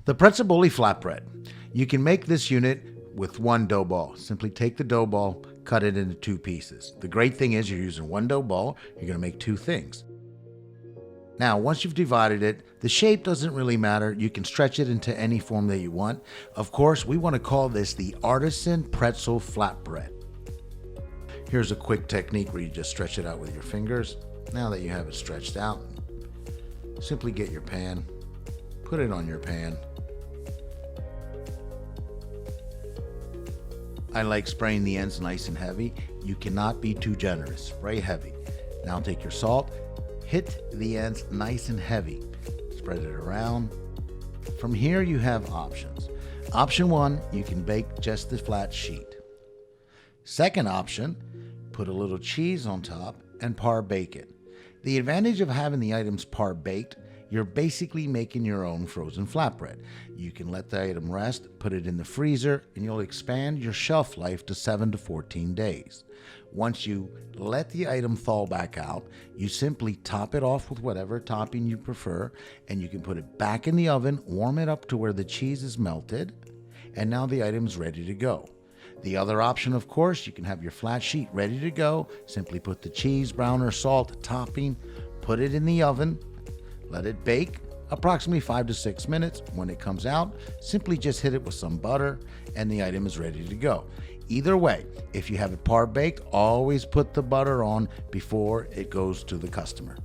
The Pretzel flatbread. You can make this unit with one dough ball. Simply take the dough ball, cut it into two pieces. The great thing is you're using one dough ball, you're going to make two things. Now, once you've divided it, the shape doesn't really matter. You can stretch it into any form that you want. Of course, we want to call this the Artisan Pretzel flatbread. Here's a quick technique where you just stretch it out with your fingers. Now that you have it stretched out, simply get your pan, put it on your pan. I like spraying the ends nice and heavy. You cannot be too generous. Spray heavy. Now take your salt, hit the ends nice and heavy. Spread it around. From here you have options. Option 1, you can bake just the flat sheet. Second option, put a little cheese on top and par bake it. The advantage of having the items par baked, you're basically making your own frozen flatbread. You can let the item rest, put it in the freezer, and you'll expand your shelf life to 7 to 14 days. Once you let the item thaw back out, you simply top it off with whatever topping you prefer, and you can put it back in the oven, warm it up to where the cheese is melted, and now the item's ready to go. The other option, of course, you can have your flat sheet ready to go. Simply put the cheese, brown or salt, topping, put it in the oven, let it bake approximately 5 to 6 minutes. When it comes out, simply just hit it with some butter and the item is ready to go. Either way, if you have it par baked, always put the butter on before it goes to the customer.